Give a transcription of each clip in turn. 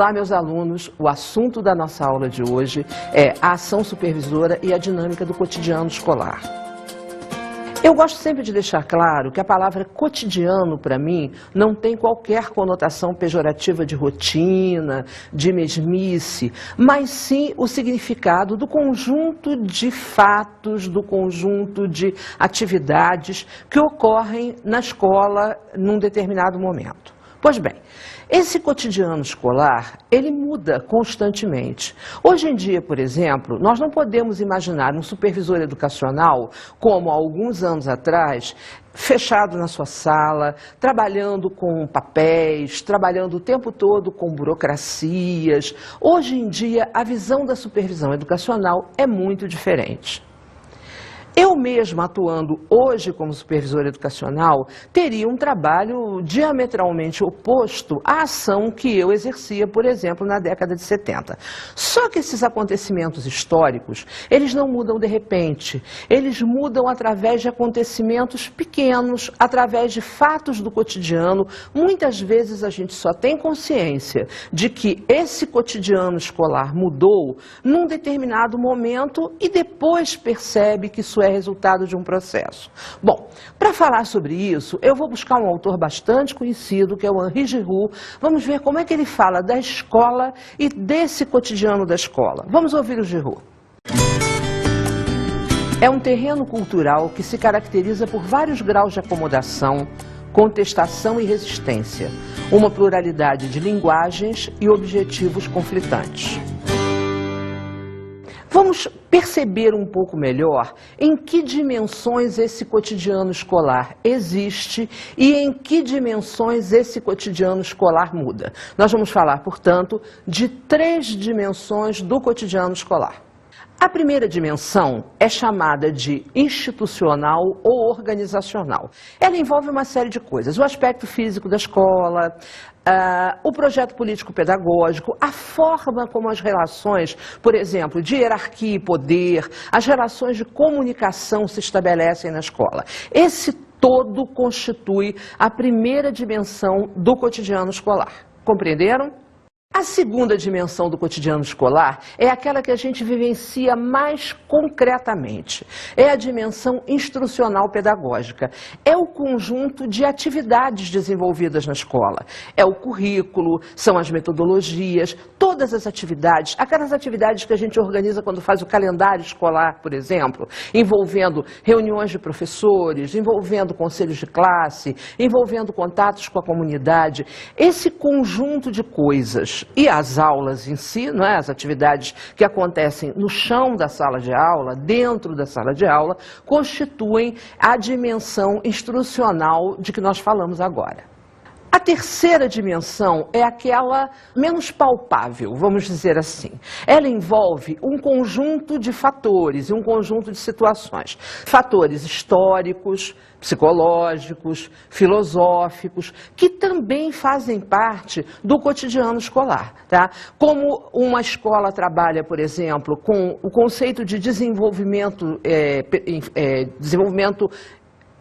Olá, meus alunos, o assunto da nossa aula de hoje é a ação supervisora e a dinâmica do cotidiano escolar. Eu gosto sempre de deixar claro que a palavra cotidiano, para mim, não tem qualquer conotação pejorativa de rotina, de mesmice, mas sim o significado do conjunto de fatos, do conjunto de atividades que ocorrem na escola num determinado momento. Pois bem, esse cotidiano escolar, ele muda constantemente. Hoje em dia, por exemplo, nós não podemos imaginar um supervisor educacional como há alguns anos atrás, fechado na sua sala, trabalhando com papéis, trabalhando o tempo todo com burocracias. Hoje em dia, a visão da supervisão educacional é muito diferente. Eu mesma, atuando hoje como supervisora educacional, teria um trabalho diametralmente oposto à ação que eu exercia, por exemplo, na década de 70. Só que esses acontecimentos históricos, eles não mudam de repente. Eles mudam através de acontecimentos pequenos, através de fatos do cotidiano. Muitas vezes a gente só tem consciência de que esse cotidiano escolar mudou num determinado momento e depois percebe que isso é resultado de um processo. Bom, para falar sobre isso, eu vou buscar um autor bastante conhecido, que é o Henri Giroux. Vamos ver como é que ele fala da escola e desse cotidiano da escola. Vamos ouvir o Giroux. É um terreno cultural que se caracteriza por vários graus de acomodação, contestação e resistência, uma pluralidade de linguagens e objetivos conflitantes. Vamos perceber um pouco melhor em que dimensões esse cotidiano escolar existe e em que dimensões esse cotidiano escolar muda. Nós vamos falar, portanto, de 3 dimensões do cotidiano escolar. A primeira dimensão é chamada de institucional ou organizacional. Ela envolve uma série de coisas: o aspecto físico da escola, o projeto político-pedagógico, a forma como as relações, por exemplo, de hierarquia e poder, as relações de comunicação se estabelecem na escola. Esse todo constitui a primeira dimensão do cotidiano escolar. Compreenderam? A segunda dimensão do cotidiano escolar é aquela que a gente vivencia mais concretamente. É a dimensão instrucional pedagógica. É o conjunto de atividades desenvolvidas na escola. É o currículo, são as metodologias, todas as atividades, aquelas atividades que a gente organiza quando faz o calendário escolar, por exemplo, envolvendo reuniões de professores, envolvendo conselhos de classe, envolvendo contatos com a comunidade. Esse conjunto de coisas e as aulas em si, não é? As atividades que acontecem no chão da sala de aula, dentro da sala de aula, constituem a dimensão instrucional de que nós falamos agora. A terceira dimensão é aquela menos palpável, vamos dizer assim. Ela envolve um conjunto de fatores e um conjunto de situações. Fatores históricos, psicológicos, filosóficos, que também fazem parte do cotidiano escolar, tá? Como uma escola trabalha, por exemplo, com o conceito de desenvolvimento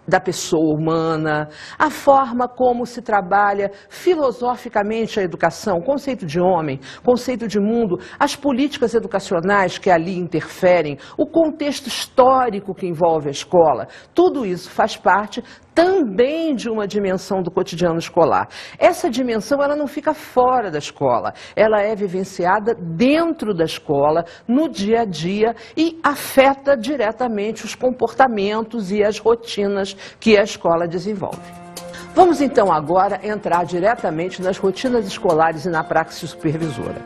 da pessoa humana, a forma como se trabalha filosoficamente a educação, conceito de homem, conceito de mundo, as políticas educacionais que ali interferem, o contexto histórico que envolve a escola, tudo isso faz parte também de uma dimensão do cotidiano escolar. Essa dimensão, ela não fica fora da escola, ela é vivenciada dentro da escola, no dia a dia, e afeta diretamente os comportamentos e as rotinas que a escola desenvolve. Vamos então agora entrar diretamente nas rotinas escolares e na praxis supervisora.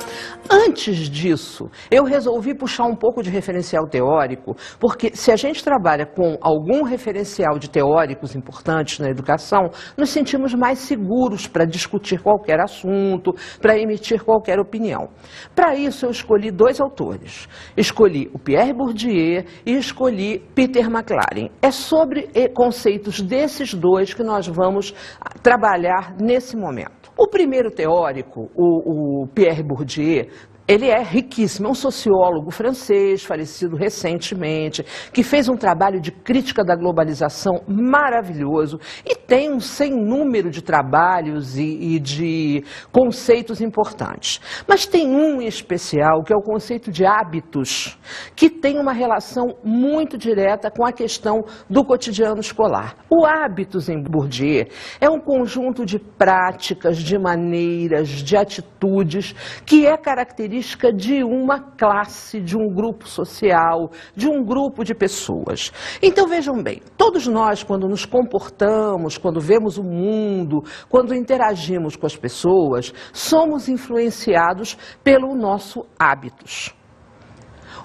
Antes disso, eu resolvi puxar um pouco de referencial teórico, porque se a gente trabalha com algum referencial de teóricos importantes na educação, nos sentimos mais seguros para discutir qualquer assunto, para emitir qualquer opinião. Para isso eu escolhi 2 autores. Escolhi o Pierre Bourdieu e escolhi Peter McLaren. É sobre conceitos desses 2 que nós vamos trabalhar nesse momento. O primeiro teórico, o Pierre Bourdieu, Ele é riquíssimo, é um sociólogo francês, falecido recentemente, que fez um trabalho de crítica da globalização maravilhoso e tem um sem número de trabalhos e de conceitos importantes. Mas tem um em especial, que é o conceito de hábitos, que tem uma relação muito direta com a questão do cotidiano escolar. O hábitos, em Bourdieu, é um conjunto de práticas, de maneiras, de atitudes que é característica de uma classe, de um grupo social, de um grupo de pessoas. Então vejam bem, todos nós quando nos comportamos, quando vemos o mundo, quando interagimos com as pessoas, somos influenciados pelo nosso hábitos.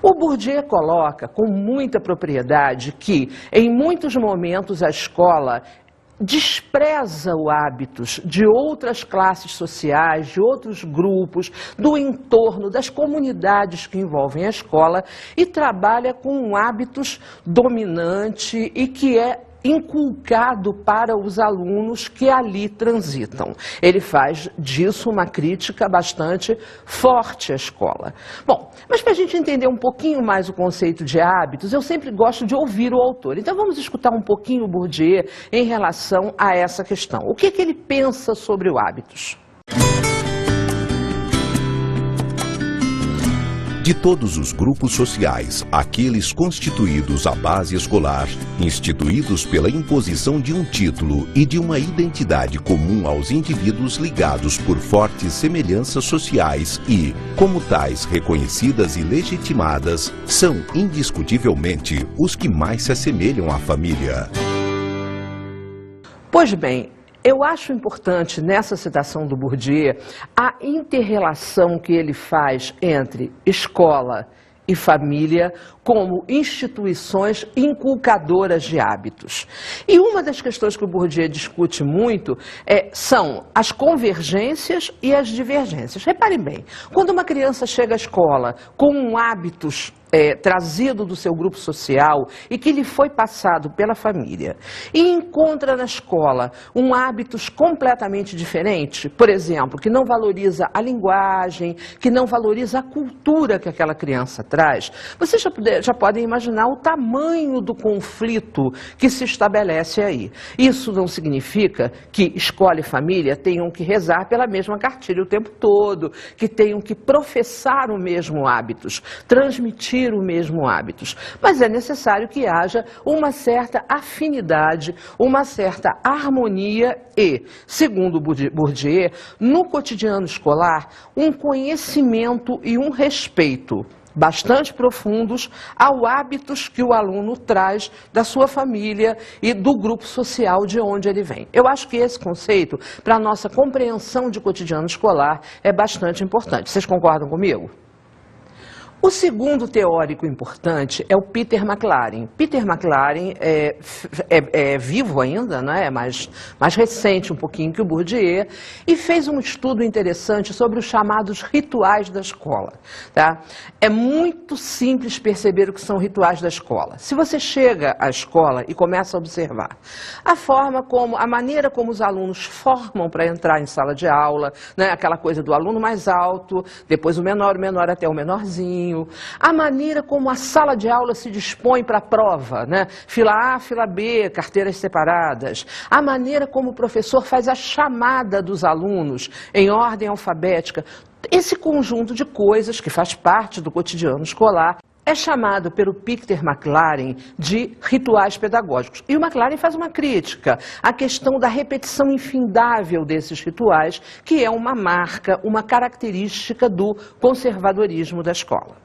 O Bourdieu coloca com muita propriedade que, em muitos momentos, a escola despreza os hábitos de outras classes sociais, de outros grupos, do entorno, das comunidades que envolvem a escola e trabalha com um hábitos dominante e que é inculcado para os alunos que ali transitam. Ele faz disso uma crítica bastante forte à escola. Bom, mas para a gente entender um pouquinho mais o conceito de hábitos, eu sempre gosto de ouvir o autor. Então vamos escutar um pouquinho o Bourdieu em relação a essa questão. O que ele pensa sobre o hábitos? De todos os grupos sociais, aqueles constituídos à base escolar, instituídos pela imposição de um título e de uma identidade comum aos indivíduos ligados por fortes semelhanças sociais e, como tais, reconhecidas e legitimadas, são indiscutivelmente os que mais se assemelham à família. Pois bem, eu acho importante nessa citação do Bourdieu a inter-relação que ele faz entre escola e família como instituições inculcadoras de hábitos. E uma das questões que o Bourdieu discute muito são as convergências e as divergências. Reparem bem, quando uma criança chega à escola com hábitos trazido do seu grupo social e que lhe foi passado pela família e encontra na escola hábitos completamente diferentes, por exemplo, que não valoriza a linguagem, que não valoriza a cultura que aquela criança traz, vocês já podem imaginar o tamanho do conflito que se estabelece aí. Isso não significa que escola e família tenham que rezar pela mesma cartilha o tempo todo, que tenham que professar o mesmo hábitos, transmitir o mesmo hábitos, mas é necessário que haja uma certa afinidade, uma certa harmonia e, segundo Bourdieu, no cotidiano escolar, um conhecimento e um respeito bastante profundos aos hábitos que o aluno traz da sua família e do grupo social de onde ele vem. Eu acho que esse conceito, para a nossa compreensão de cotidiano escolar, é bastante importante. Vocês concordam comigo? O segundo teórico importante é o Peter McLaren. Peter McLaren é vivo ainda, né? É mais recente um pouquinho que o Bourdieu, e fez um estudo interessante sobre os chamados rituais da escola. Tá? É muito simples perceber o que são rituais da escola. Se você chega à escola e começa a observar a maneira como os alunos formam para entrar em sala de aula, né? Aquela coisa do aluno mais alto, depois o menor até o menorzinho, a maneira como a sala de aula se dispõe para a prova, né? Fila A, fila B, carteiras separadas, a maneira como o professor faz a chamada dos alunos em ordem alfabética, esse conjunto de coisas que faz parte do cotidiano escolar é chamado pelo Peter McLaren de rituais pedagógicos. E o McLaren faz uma crítica à questão da repetição infindável desses rituais, que é uma marca, uma característica do conservadorismo da escola.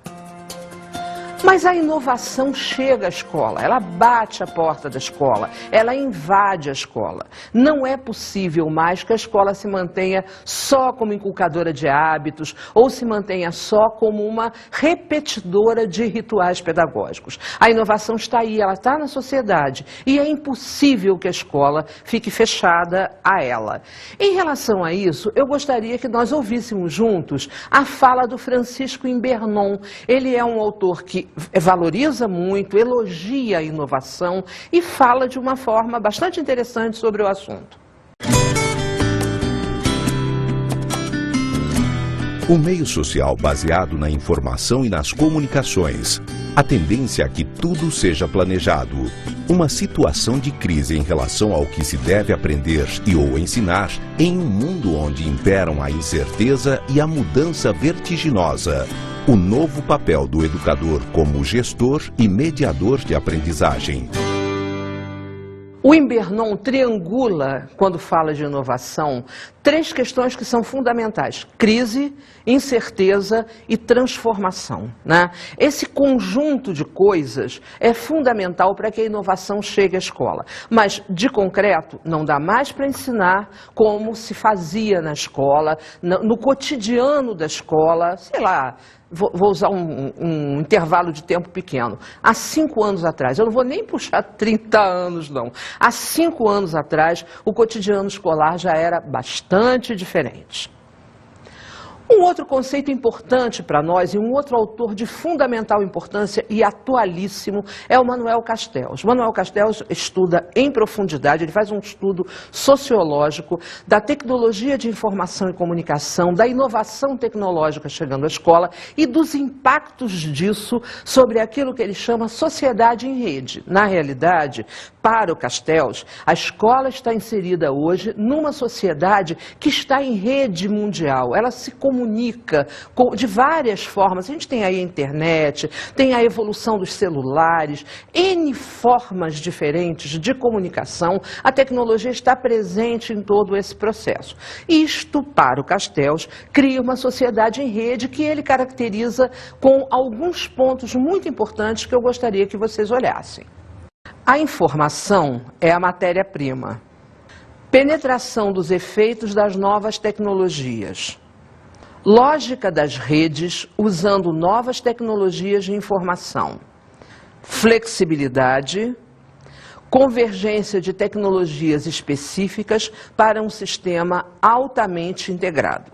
Mas a inovação chega à escola, ela bate a porta da escola, ela invade a escola. Não é possível mais que a escola se mantenha só como inculcadora de hábitos ou se mantenha só como uma repetidora de rituais pedagógicos. A inovação está aí, ela está na sociedade e é impossível que a escola fique fechada a ela. Em relação a isso, eu gostaria que nós ouvíssemos juntos a fala do Francisco Imbernon. Ele é um autor que valoriza muito, elogia a inovação e fala de uma forma bastante interessante sobre o assunto. O meio social baseado na informação e nas comunicações. A tendência é que tudo seja planejado. Uma situação de crise em relação ao que se deve aprender e ou ensinar em um mundo onde imperam a incerteza e a mudança vertiginosa. O novo papel do educador como gestor e mediador de aprendizagem. O Imbernon triangula, quando fala de inovação, 3 questões que são fundamentais: crise, incerteza e transformação, né? Esse conjunto de coisas é fundamental para que a inovação chegue à escola. Mas, de concreto, não dá mais para ensinar como se fazia na escola, no cotidiano da escola, sei lá. Vou usar um intervalo de tempo pequeno. Há 5 anos atrás, eu não vou nem puxar 30 anos, não. Há 5 anos atrás, o cotidiano escolar já era bastante diferente. Um outro conceito importante para nós e um outro autor de fundamental importância e atualíssimo é o Manuel Castells. Manuel Castells estuda em profundidade, ele faz um estudo sociológico da tecnologia de informação e comunicação, da inovação tecnológica chegando à escola e dos impactos disso sobre aquilo que ele chama sociedade em rede. Na realidade, para o Castells, a escola está inserida hoje numa sociedade que está em rede mundial. Ela se comunica de várias formas. A gente tem aí a internet, tem a evolução dos celulares, N formas diferentes de comunicação. A tecnologia está presente em todo esse processo. Isto, para o Castells, cria uma sociedade em rede que ele caracteriza com alguns pontos muito importantes que eu gostaria que vocês olhassem. A informação é a matéria-prima. Penetração dos efeitos das novas tecnologias. Lógica das redes usando novas tecnologias de informação. Flexibilidade. Convergência de tecnologias específicas para um sistema altamente integrado.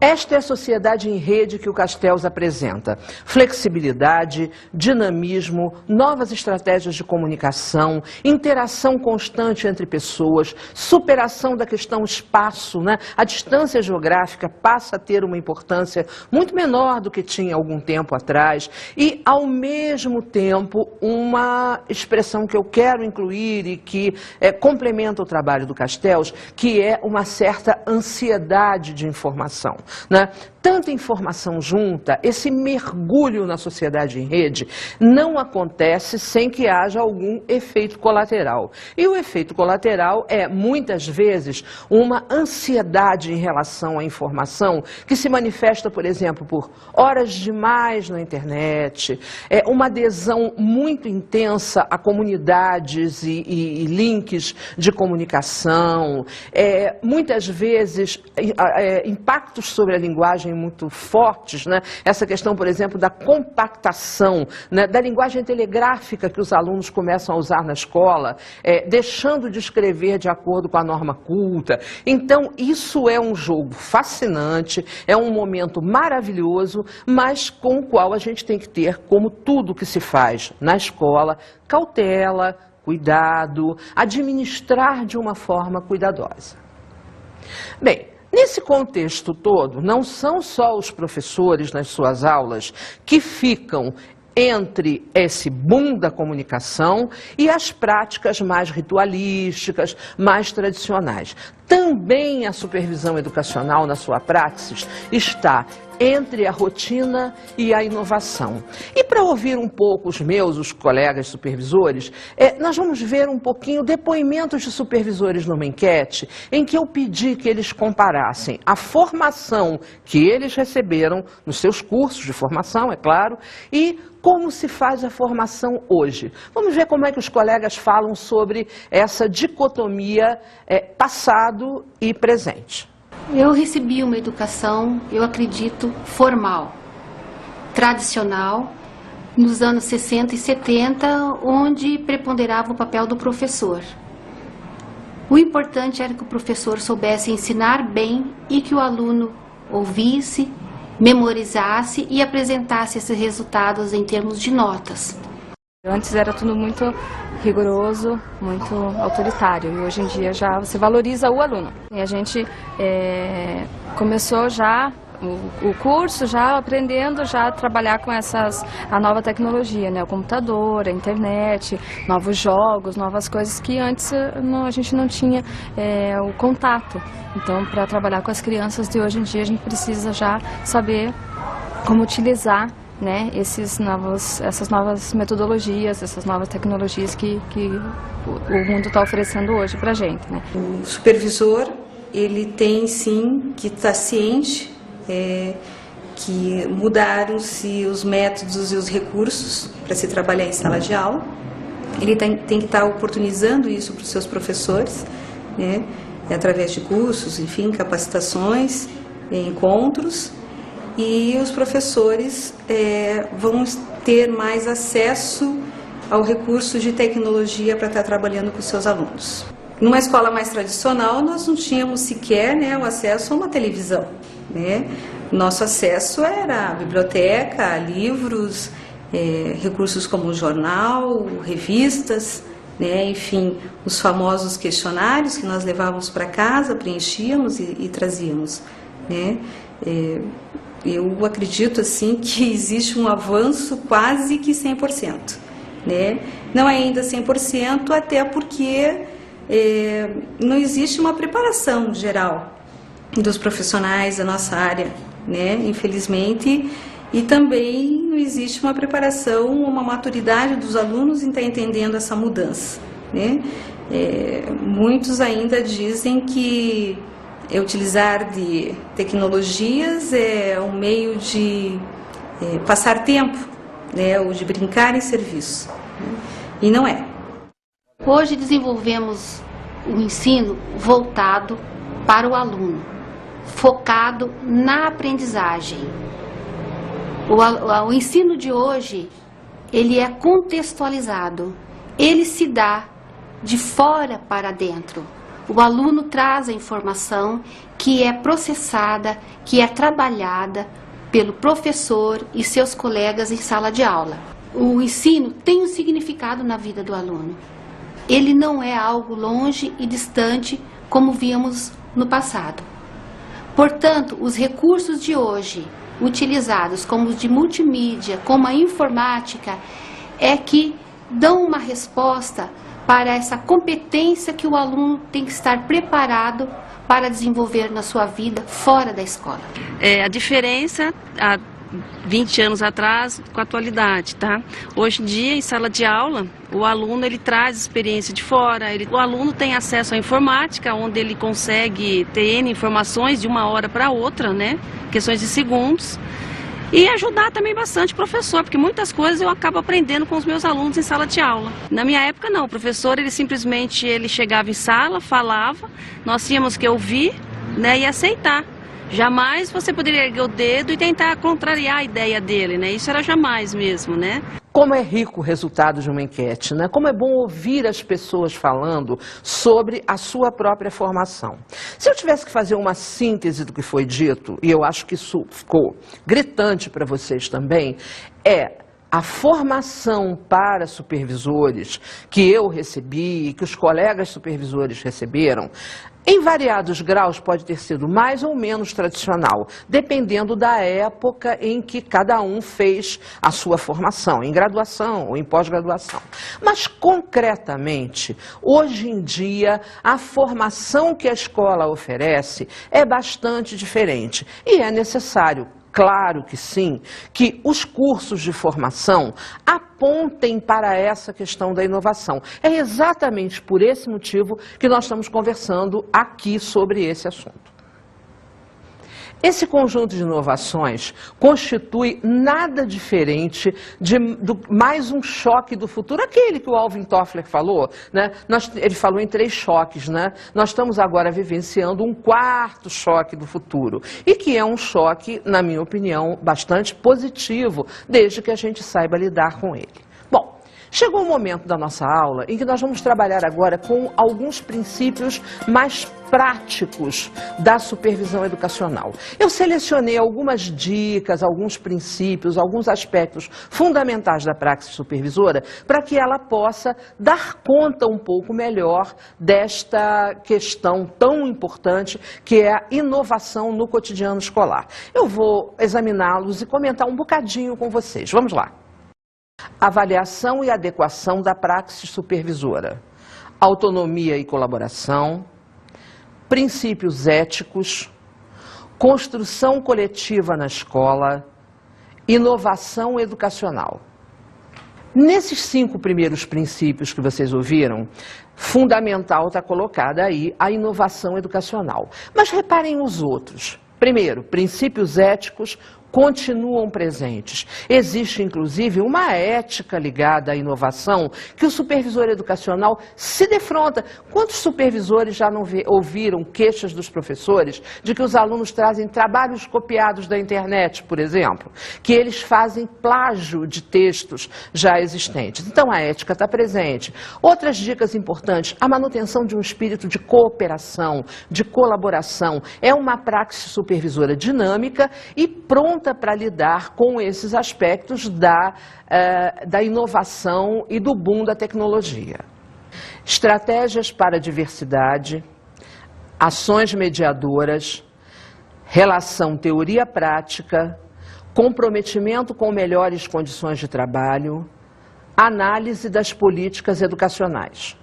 Esta é a sociedade em rede que o Castells apresenta. Flexibilidade, dinamismo, novas estratégias de comunicação, interação constante entre pessoas, superação da questão espaço, né? A distância geográfica passa a ter uma importância muito menor do que tinha algum tempo atrás e, ao mesmo tempo, uma expressão que eu quero incluir e que complementa o trabalho do Castells, que é uma certa ansiedade de informação. Né? Tanta informação junta, esse mergulho na sociedade em rede, não acontece sem que haja algum efeito colateral. E o efeito colateral é, muitas vezes, uma ansiedade em relação à informação que se manifesta, por exemplo, por horas demais na internet, uma adesão muito intensa a comunidades e links de comunicação, muitas vezes impactos sobre a linguagem muito fortes, né? Essa questão, por exemplo, da compactação, né? Da linguagem telegráfica que os alunos começam a usar na escola, deixando de escrever de acordo com a norma culta. Então, isso é um jogo fascinante, é um momento maravilhoso, mas com o qual a gente tem que ter, como tudo que se faz na escola, cautela, cuidado, administrar de uma forma cuidadosa. Bem, nesse contexto todo, não são só os professores nas suas aulas que ficam entre esse boom da comunicação e as práticas mais ritualísticas, mais tradicionais. Também a supervisão educacional, na sua praxis, está entre a rotina e a inovação. E para ouvir um pouco os colegas supervisores, nós vamos ver um pouquinho depoimentos de supervisores numa enquete em que eu pedi que eles comparassem a formação que eles receberam nos seus cursos de formação, é claro, e como se faz a formação hoje. Vamos ver como é que os colegas falam sobre essa dicotomia passado e presente. Eu recebi uma educação, eu acredito, formal, tradicional, nos anos 60 e 70, onde preponderava o papel do professor. O importante era que o professor soubesse ensinar bem e que o aluno ouvisse, memorizasse e apresentasse esses resultados em termos de notas. Antes era tudo muito rigoroso, muito autoritário, e hoje em dia já você valoriza o aluno. E a gente começou já o curso já aprendendo já a trabalhar com a nova tecnologia, né? O computador, a internet, novos jogos, novas coisas que antes a gente não tinha o contato. Então, para trabalhar com as crianças de hoje em dia, a gente precisa já saber como utilizar, né, essas novas metodologias, essas novas tecnologias que o mundo está oferecendo hoje para a gente, né? O supervisor, ele tem sim que estar ciente que mudaram-se os métodos e os recursos para se trabalhar em sala de aula. Ele tem que estar oportunizando isso para os seus professores, né, através de cursos, enfim, capacitações, encontros. E os professores vão ter mais acesso ao recurso de tecnologia para estar trabalhando com os seus alunos. Numa escola mais tradicional, nós não tínhamos sequer, né, o acesso a uma televisão, né? Nosso acesso era a biblioteca, a livros, recursos como jornal, revistas, né, enfim, os famosos questionários que nós levávamos para casa, preenchíamos e trazíamos, né? Eu acredito assim que existe um avanço quase que 100%, né? Não é ainda 100%, até porque não existe uma preparação geral dos profissionais da nossa área, né? Infelizmente, e também não existe uma preparação, uma maturidade dos alunos em estar entendendo essa mudança, né? Muitos ainda dizem que utilizar de tecnologias é um meio de passar tempo, né, ou de brincar em serviço, né? E não é. Hoje desenvolvemos um ensino voltado para o aluno, focado na aprendizagem. O ensino de hoje, ele é contextualizado, ele se dá de fora para dentro. O aluno traz a informação que é processada, que é trabalhada pelo professor e seus colegas em sala de aula. O ensino tem um significado na vida do aluno. Ele não é algo longe e distante como víamos no passado. Portanto, os recursos de hoje, utilizados como os de multimídia, como a informática, que dão uma resposta para essa competência que o aluno tem que estar preparado para desenvolver na sua vida fora da escola. A diferença há 20 anos atrás com a atualidade, tá? Hoje em dia, em sala de aula, o aluno ele traz experiência de fora, o aluno tem acesso à informática, onde ele consegue ter N informações de uma hora para outra, né? Questões de segundos. E ajudar também bastante o professor, porque muitas coisas eu acabo aprendendo com os meus alunos em sala de aula. Na minha época não, o professor ele simplesmente chegava em sala, falava, nós tínhamos que ouvir, né, e aceitar. Jamais você poderia erguer o dedo e tentar contrariar a ideia dele, né? Isso era jamais mesmo, né? Como é rico o resultado de uma enquete, né? Como é bom ouvir as pessoas falando sobre a sua própria formação. Se eu tivesse que fazer uma síntese do que foi dito, e eu acho que isso ficou gritante para vocês também, a formação para supervisores que eu recebi e que os colegas supervisores receberam, em variados graus pode ter sido mais ou menos tradicional, dependendo da época em que cada um fez a sua formação, em graduação ou em pós-graduação. Mas, concretamente, hoje em dia, a formação que a escola oferece é bastante diferente e é necessário, claro que sim, que os cursos de formação apontem para essa questão da inovação. É exatamente por esse motivo que nós estamos conversando aqui sobre esse assunto. Esse conjunto de inovações constitui nada diferente de mais um choque do futuro, aquele que o Alvin Toffler falou, né? Ele falou em 3 choques, né? Nós estamos agora vivenciando um 4º choque do futuro, e que é um choque, na minha opinião, bastante positivo, desde que a gente saiba lidar com ele. Bom, chegou o momento da nossa aula em que nós vamos trabalhar agora com alguns princípios mais práticos da supervisão educacional. Eu selecionei algumas dicas, alguns princípios, alguns aspectos fundamentais da praxis supervisora para que ela possa dar conta um pouco melhor desta questão tão importante que é a inovação no cotidiano escolar. Eu vou examiná-los e comentar um bocadinho com vocês. Vamos lá. Avaliação e adequação da praxis supervisora. Autonomia e colaboração. Princípios éticos, construção coletiva na escola, inovação educacional. Nesses 5 primeiros princípios que vocês ouviram, fundamental está colocada aí a inovação educacional. Mas reparem os outros. Primeiro, princípios éticos continuam presentes. Existe, inclusive, uma ética ligada à inovação que o supervisor educacional se defronta. Quantos supervisores já não ouviram queixas dos professores de que os alunos trazem trabalhos copiados da internet, por exemplo, que eles fazem plágio de textos já existentes? Então, a ética está presente. Outras dicas importantes, a manutenção de um espírito de cooperação, de colaboração. É uma praxis supervisora dinâmica e pronta para lidar com esses aspectos da inovação e do boom da tecnologia. Estratégias para a diversidade, ações mediadoras, relação teoria-prática, comprometimento com melhores condições de trabalho, análise das políticas educacionais.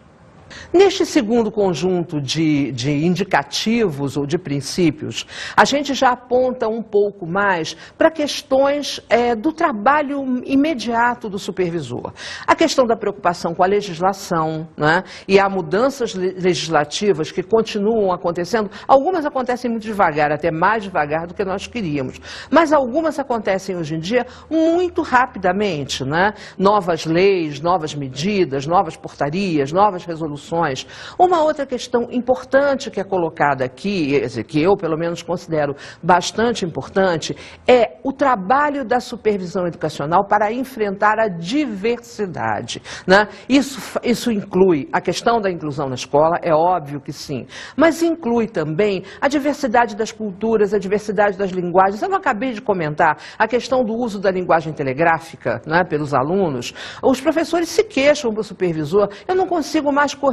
Neste segundo conjunto de indicativos ou de princípios, a gente já aponta um pouco mais para questões do trabalho imediato do supervisor. A questão da preocupação com a legislação, né? E há mudanças legislativas que continuam acontecendo. Algumas acontecem muito devagar, até mais devagar do que nós queríamos. Mas algumas acontecem hoje em dia muito rapidamente, né? Novas leis, novas medidas, novas portarias, novas resoluções. Uma outra questão importante que é colocada aqui, que eu pelo menos considero bastante importante, é o trabalho da supervisão educacional para enfrentar a diversidade, né? Isso inclui a questão da inclusão na escola, é óbvio que sim, mas inclui também a diversidade das culturas, a diversidade das linguagens. Eu não acabei de comentar a questão do uso da linguagem telegráfica, né, pelos alunos. Os professores se queixam para o supervisor: eu não consigo mais corrigir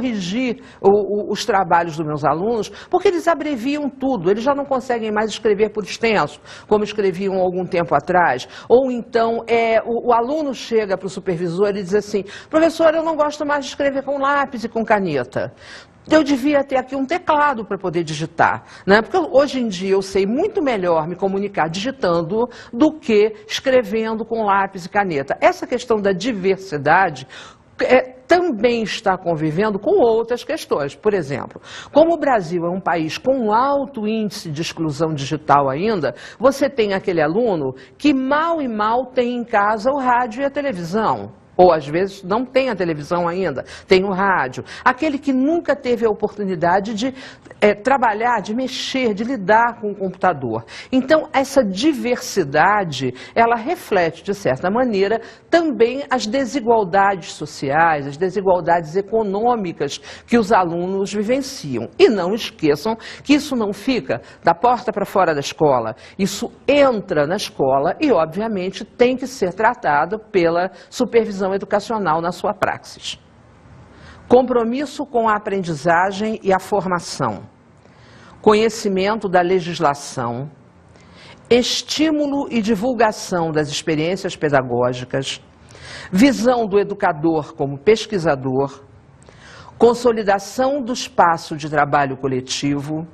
os trabalhos dos meus alunos, porque eles abreviam tudo, eles já não conseguem mais escrever por extenso, como escreviam algum tempo atrás. Ou então o aluno chega para o supervisor e diz assim: professor, eu não gosto mais de escrever com lápis e com caneta. Eu devia ter aqui um teclado para poder digitar, né? Porque hoje em dia eu sei muito melhor me comunicar digitando do que escrevendo com lápis e caneta. Essa questão da diversidade também está convivendo com outras questões. Por exemplo, como o Brasil é um país com alto índice de exclusão digital ainda, você tem aquele aluno que mal e mal tem em casa o rádio e a televisão. Ou às vezes não tem a televisão ainda, tem o rádio. Aquele que nunca teve a oportunidade de trabalhar, de mexer, de lidar com o computador. Então, essa diversidade, ela reflete, de certa maneira, também as desigualdades sociais, as desigualdades econômicas que os alunos vivenciam. E não esqueçam que isso não fica da porta para fora da escola. Isso entra na escola e, obviamente, tem que ser tratado pela supervisão educacional na sua praxis. Compromisso com a aprendizagem e a formação, conhecimento da legislação, estímulo e divulgação das experiências pedagógicas, visão do educador como pesquisador, consolidação do espaço de trabalho coletivo,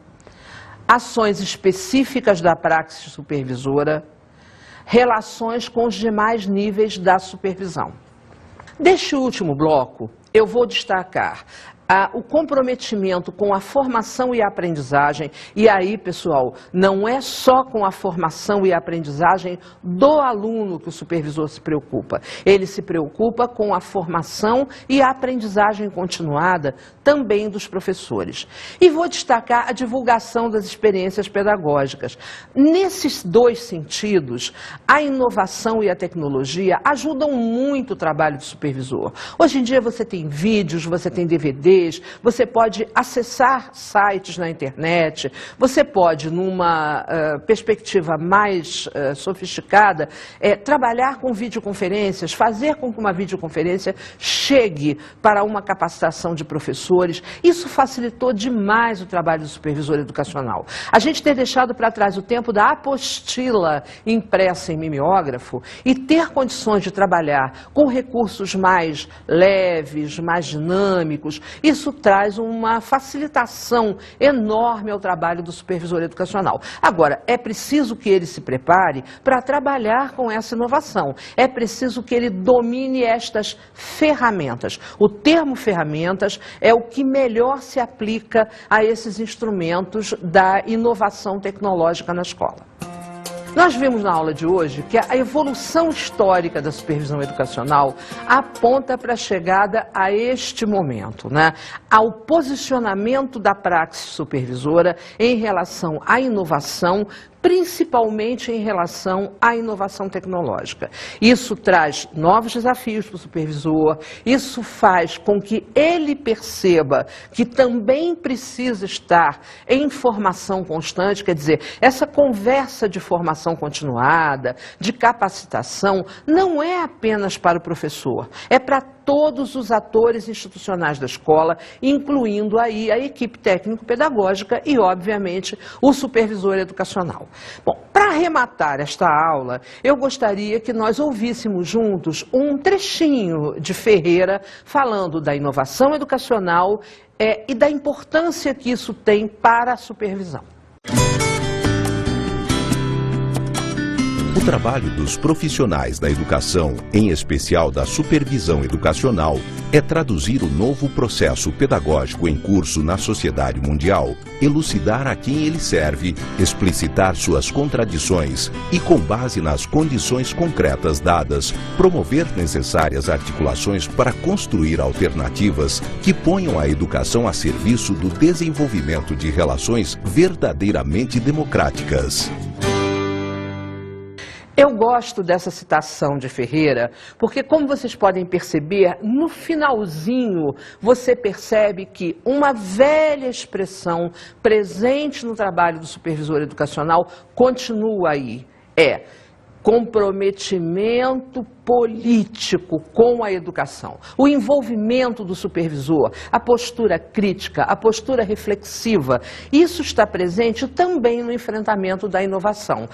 ações específicas da praxis supervisora, relações com os demais níveis da supervisão. Deste último bloco, eu vou destacar o comprometimento com a formação e a aprendizagem. E aí, pessoal, não é só com a formação e a aprendizagem do aluno que o supervisor se preocupa. Ele se preocupa com a formação e a aprendizagem continuada também dos professores. E vou destacar a divulgação das experiências pedagógicas. Nesses dois sentidos, a inovação e a tecnologia ajudam muito o trabalho do supervisor. Hoje em dia você tem vídeos, você tem DVD, inglês, você pode acessar sites na internet, você pode, numa perspectiva mais sofisticada, trabalhar com videoconferências, fazer com que uma videoconferência chegue para uma capacitação de professores. Isso facilitou demais o trabalho do supervisor educacional. A gente ter deixado para trás o tempo da apostila impressa em mimeógrafo e ter condições de trabalhar com recursos mais leves, mais dinâmicos, isso traz uma facilitação enorme ao trabalho do supervisor educacional. Agora, é preciso que ele se prepare para trabalhar com essa inovação. É preciso que ele domine estas ferramentas. O termo ferramentas é o que melhor se aplica a esses instrumentos da inovação tecnológica na escola. Nós vimos na aula de hoje que a evolução histórica da supervisão educacional aponta para a chegada a este momento, né? Ao posicionamento da praxis supervisora em relação à inovação, principalmente em relação à inovação tecnológica. Isso traz novos desafios para o supervisor, isso faz com que ele perceba que também precisa estar em formação constante, quer dizer, essa conversa de formação continuada, de capacitação, não é apenas para o professor, é para todos os atores institucionais da escola, incluindo aí a equipe técnico-pedagógica e, obviamente, o supervisor educacional. Bom, para arrematar esta aula, eu gostaria que nós ouvíssemos juntos um trechinho de Ferreira falando da inovação educacional e da importância que isso tem para a supervisão. O trabalho dos profissionais da educação, em especial da supervisão educacional, é traduzir o novo processo pedagógico em curso na sociedade mundial, elucidar a quem ele serve, explicitar suas contradições e, com base nas condições concretas dadas, promover necessárias articulações para construir alternativas que ponham a educação a serviço do desenvolvimento de relações verdadeiramente democráticas. Eu gosto dessa citação de Ferreira, porque, como vocês podem perceber, no finalzinho você percebe que uma velha expressão presente no trabalho do supervisor educacional continua aí. É comprometimento político com a educação. O envolvimento do supervisor, a postura crítica, a postura reflexiva, isso está presente também no enfrentamento da inovação.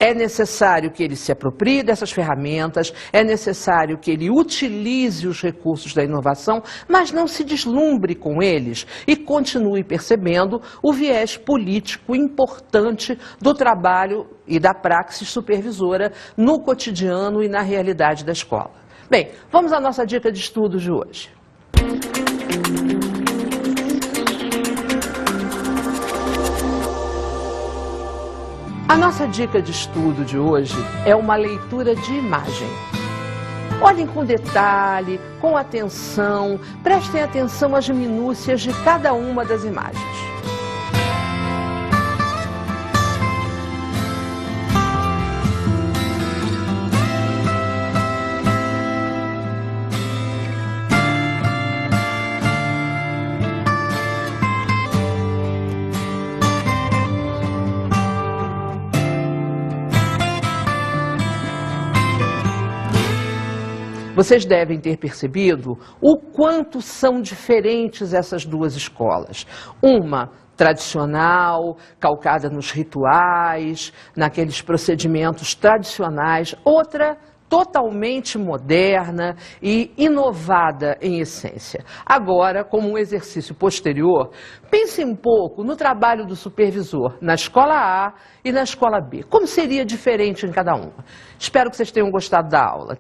É necessário que ele se aproprie dessas ferramentas, é necessário que ele utilize os recursos da inovação, mas não se deslumbre com eles e continue percebendo o viés político importante do trabalho e da praxis supervisora no cotidiano e na realidade da escola. Bem, vamos à nossa dica de estudo de hoje. A nossa dica de estudo de hoje é uma leitura de imagem. Olhem com detalhe, com atenção, prestem atenção às minúcias de cada uma das imagens. Vocês devem ter percebido o quanto são diferentes essas duas escolas. Uma tradicional, calcada nos rituais, naqueles procedimentos tradicionais. Outra totalmente moderna e inovada em essência. Agora, como um exercício posterior, pense um pouco no trabalho do supervisor na escola A e na escola B. Como seria diferente em cada uma? Espero que vocês tenham gostado da aula.